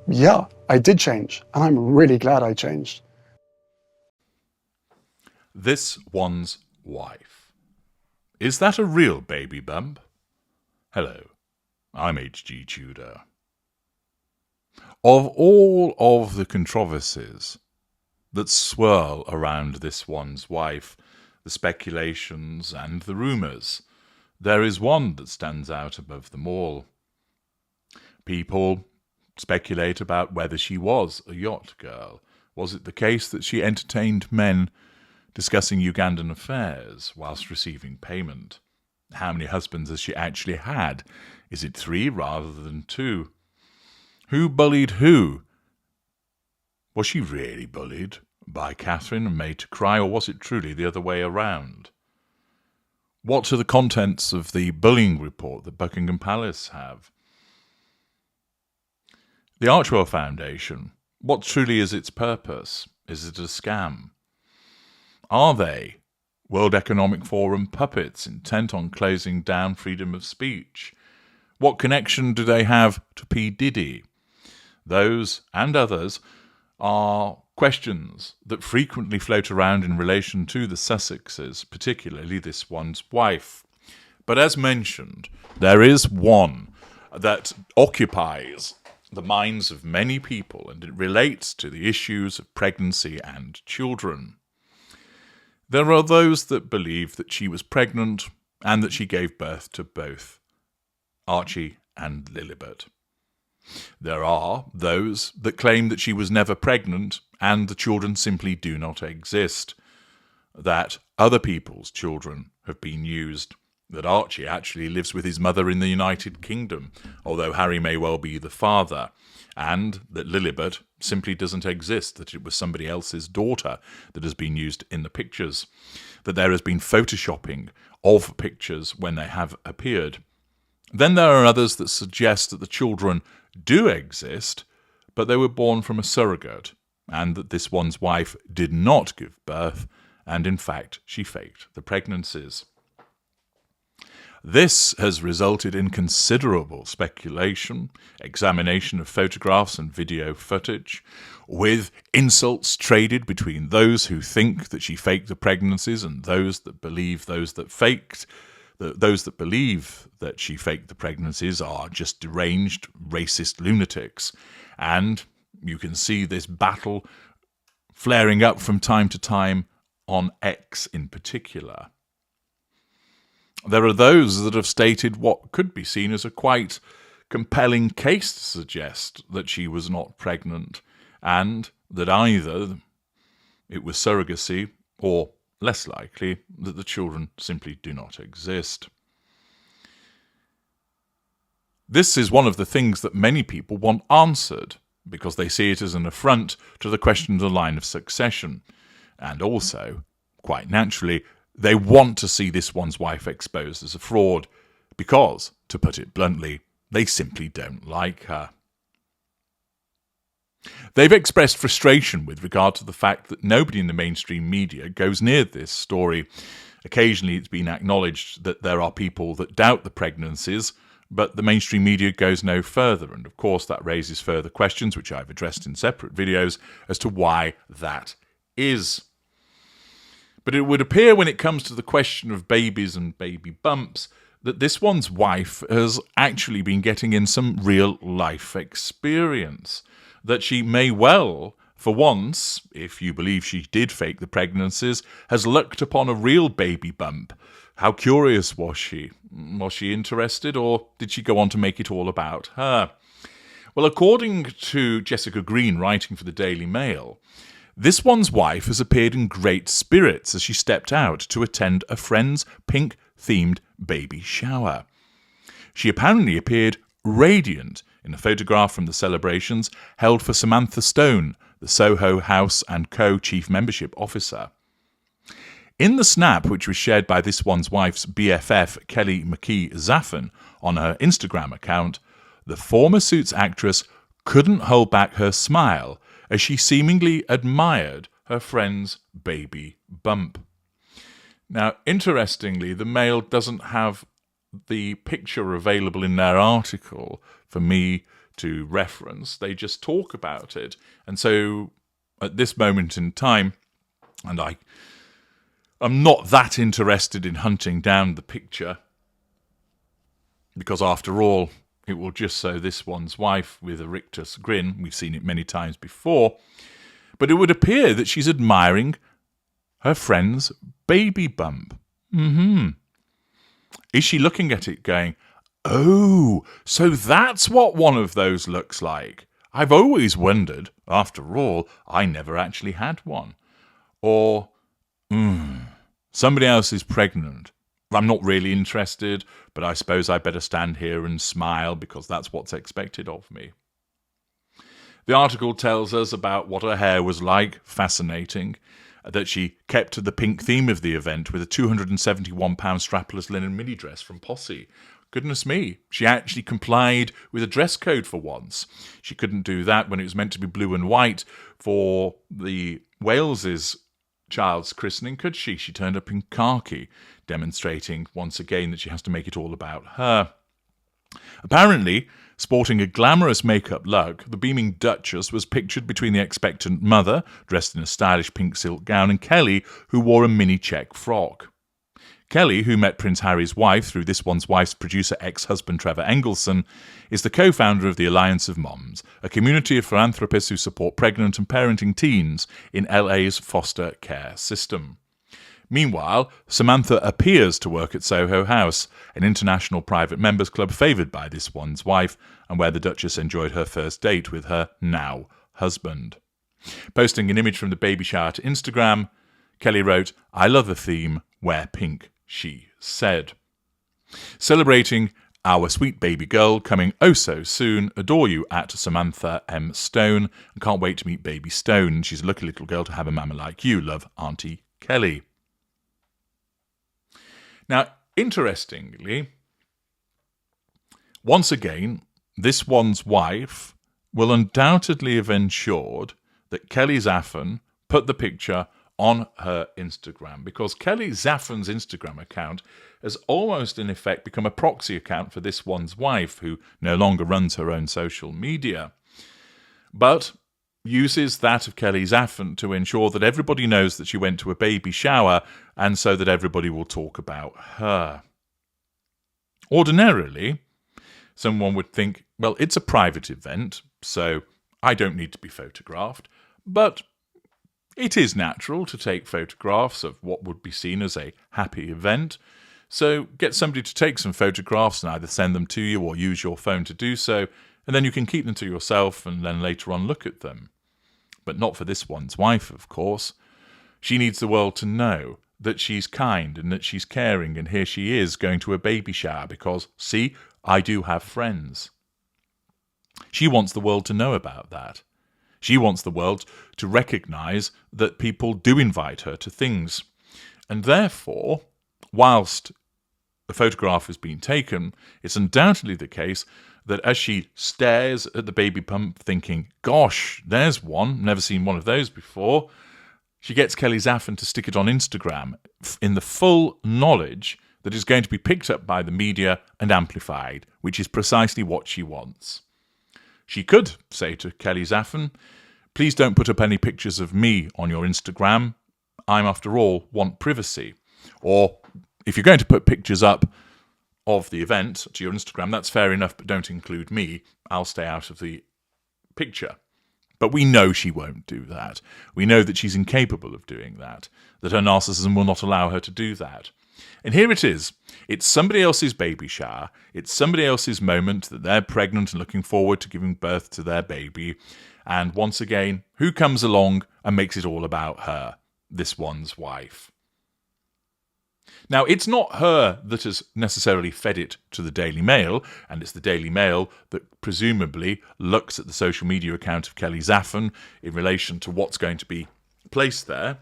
Yeah, I did change, and I'm really glad I changed. This one's wife. Is that a real baby bump? Hello, I'm H.G. Tudor. Of all of the controversies that swirl around this one's wife, the speculations and the rumours, there is one that stands out above them all. People speculate about whether she was a yacht girl. Was it the case that she entertained men discussing Ugandan affairs whilst receiving payment? How many husbands has she actually had? Is it 3 rather than 2? Who bullied who? Was she really bullied by Catherine and made to cry, or was it truly the other way around? What are the contents of the bullying report that Buckingham Palace have? The Archwell Foundation, what truly is its purpose? Is it a scam? Are they World Economic Forum puppets intent on closing down freedom of speech? What connection do they have to P. Diddy? Those and others are questions that frequently float around in relation to the Sussexes, particularly this one's wife. But as mentioned, there is one that occupies the minds of many people, and it relates to the issues of pregnancy and children. There are those that believe that she was pregnant and that she gave birth to both Archie and Lilibet. There are those that claim that she was never pregnant and the children simply do not exist, that other people's children have been used, that Archie actually lives with his mother in the United Kingdom, although Harry may well be the father, and that Lilibet simply doesn't exist, that it was somebody else's daughter that has been used in the pictures, that there has been photoshopping of pictures when they have appeared. Then there are others that suggest that the children do exist, but they were born from a surrogate, and that this one's wife did not give birth, and in fact she faked the pregnancies. This has resulted in considerable speculation, examination of photographs and video footage, with insults traded between those who think that she faked the pregnancies and those that believe those that believe that she faked the pregnancies are just deranged, racist lunatics. And you can see this battle flaring up from time to time on X in particular. There are those that have stated what could be seen as a quite compelling case to suggest that she was not pregnant, and that either it was surrogacy or, less likely, that the children simply do not exist. This is one of the things that many people want answered, because they see it as an affront to the question of the line of succession, and also, quite naturally, they want to see this one's wife exposed as a fraud because, to put it bluntly, they simply don't like her. They've expressed frustration with regard to the fact that nobody in the mainstream media goes near this story. Occasionally it's been acknowledged that there are people that doubt the pregnancies, but the mainstream media goes no further, and of course that raises further questions, which I've addressed in separate videos, as to why that is. But it would appear when it comes to the question of babies and baby bumps that this one's wife has actually been getting in some real life experience. That she may well, for once, if you believe she did fake the pregnancies, has looked upon a real baby bump. How curious was she? Was she interested, or did she go on to make it all about her? Well, according to Jessica Green, writing for the Daily Mail, this one's wife has appeared in great spirits as she stepped out to attend a friend's pink-themed baby shower. She apparently appeared radiant in a photograph from the celebrations held for Samantha Stone, the Soho House & Co. Chief Membership Officer. In the snap, which was shared by this one's wife's BFF, Kelly McKee Zaffin, on her Instagram account, the former Suits actress couldn't hold back her smile as she seemingly admired her friend's baby bump. Now, interestingly, the Mail doesn't have the picture available in their article for me to reference. They just talk about it. And so at this moment in time, and I'm not that interested in hunting down the picture, because after all, it will just show this one's wife with a rictus grin. We've seen it many times before. But it would appear that she's admiring her friend's baby bump. Is she looking at it going, oh, so that's what one of those looks like? I've always wondered. After all, I never actually had one. Or, somebody else is pregnant. I'm not really interested, but I suppose I better stand here and smile because that's what's expected of me. The article tells us about what her hair was like, fascinating, that she kept to the pink theme of the event with a £271 strapless linen mini dress from Posse. Goodness me, she actually complied with a dress code for once. She couldn't do that when it was meant to be blue and white for the Wales's child's christening, could she? She turned up in khaki, demonstrating once again that she has to make it all about her. Apparently, sporting a glamorous makeup look, the beaming Duchess was pictured between the expectant mother, dressed in a stylish pink silk gown, and Kelly, who wore a mini check frock. Kelly, who met Prince Harry's wife through This One's Wife's producer ex-husband Trevor Engelson, is the co-founder of the Alliance of Moms, a community of philanthropists who support pregnant and parenting teens in LA's foster care system. Meanwhile, Samantha appears to work at Soho House, an international private members club favoured by This One's Wife, and where the Duchess enjoyed her first date with her now husband. Posting an image from the baby shower to Instagram, Kelly wrote, "I love the theme, wear pink," she said. Celebrating our sweet baby girl coming oh so soon, adore you at Samantha M. Stone, and can't wait to meet baby Stone. She's a lucky little girl to have a mama like you. Love, Auntie Kelly. Now, interestingly, once again, This One's Wife will undoubtedly have ensured that Kelly Zaffin put the picture on her Instagram, because Kelly Zaffin's Instagram account has almost in effect become a proxy account for This One's Wife, who no longer runs her own social media, but uses that of Kelly Zaffin to ensure that everybody knows that she went to a baby shower, and so that everybody will talk about her. Ordinarily, someone would think, well, it's a private event, so I don't need to be photographed, but it is natural to take photographs of what would be seen as a happy event, so get somebody to take some photographs and either send them to you or use your phone to do so, and then you can keep them to yourself and then later on look at them. But not for This One's Wife, of course. She needs the world to know that she's kind and that she's caring, and here she is going to a baby shower because, see, I do have friends. She wants the world to know about that. She wants the world to recognise that people do invite her to things. And therefore, whilst a photograph has been taken, it's undoubtedly the case that as she stares at the baby bump thinking, gosh, there's one, never seen one of those before, she gets Kelly Zaffin to stick it on Instagram in the full knowledge that it's going to be picked up by the media and amplified, which is precisely what she wants. She could say to Kelly Zaffin, please don't put up any pictures of me on your Instagram. I'm, after all, want privacy. Or if you're going to put pictures up of the event to your Instagram, that's fair enough, but don't include me. I'll stay out of the picture. But we know she won't do that. We know that she's incapable of doing that, that her narcissism will not allow her to do that. And here it is. It's somebody else's baby shower. It's somebody else's moment that they're pregnant and looking forward to giving birth to their baby. And once again, who comes along and makes it all about her? This One's Wife. Now, it's not her that has necessarily fed it to the Daily Mail, and it's the Daily Mail that presumably looks at the social media account of Kelly Zaffin in relation to what's going to be placed there.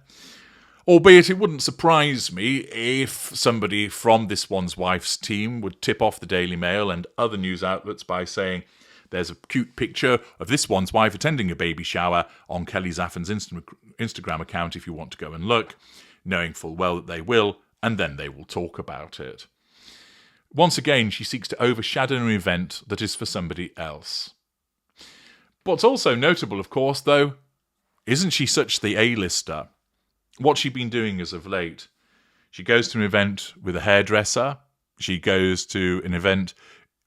Albeit it wouldn't surprise me if somebody from This One's Wife's team would tip off the Daily Mail and other news outlets by saying, there's a cute picture of This One's Wife attending a baby shower on Kelly Zaffin's Instagram account if you want to go and look, knowing full well that they will, and then they will talk about it. Once again, she seeks to overshadow an event that is for somebody else. What's also notable, of course, though, isn't she such the A-lister? What's she been doing as of late? She goes to an event with a hairdresser. She goes to an event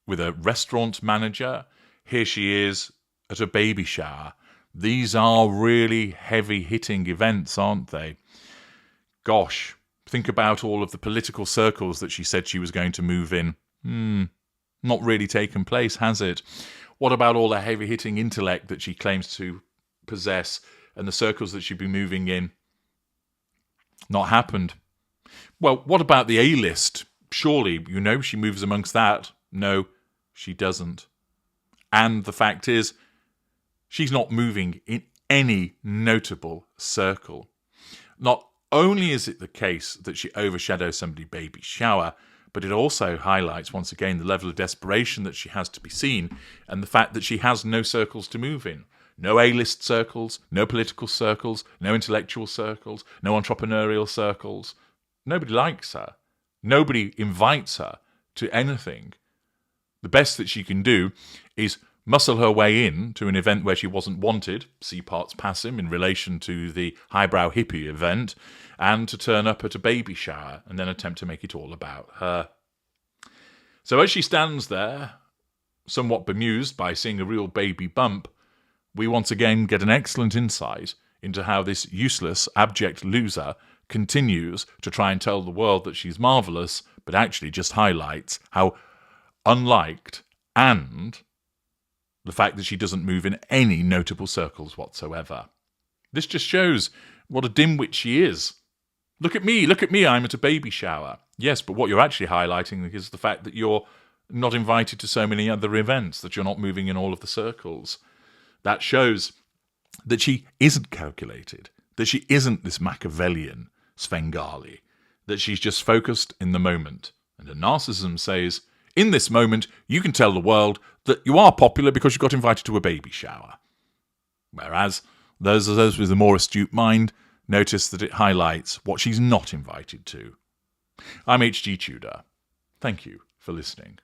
with a restaurant manager. Here she is at a baby shower. These are really heavy-hitting events, aren't they? Gosh, think about all of the political circles that she said she was going to move in. Not really taken place, has it? What about all the heavy-hitting intellect that she claims to possess and the circles that she'd be moving in? Not happened. Well, what about the A-list? Surely, she moves amongst that. No, she doesn't. And the fact is, she's not moving in any notable circle. Not only is it the case that she overshadows somebody's baby shower, but it also highlights once again the level of desperation that she has to be seen and the fact that she has no circles to move in. No A-list circles, no political circles, no intellectual circles, no entrepreneurial circles. Nobody likes her. Nobody invites her to anything. The best that she can do is muscle her way in to an event where she wasn't wanted, see parts pass him in relation to the highbrow hippie event, and to turn up at a baby shower and then attempt to make it all about her. So as she stands there, somewhat bemused by seeing a real baby bump, we once again get an excellent insight into how this useless, abject loser continues to try and tell the world that she's marvellous, but actually just highlights how unliked and the fact that she doesn't move in any notable circles whatsoever. This just shows what a dimwit she is. Look at me, I'm at a baby shower. Yes, but what you're actually highlighting is the fact that you're not invited to so many other events, that you're not moving in all of the circles. That shows that she isn't calculated, that she isn't this Machiavellian Svengali, that she's just focused in the moment. And a narcissism says, in this moment, you can tell the world that you are popular because you got invited to a baby shower. Whereas those with a more astute mind notice that it highlights what she's not invited to. I'm H.G. Tudor. Thank you for listening.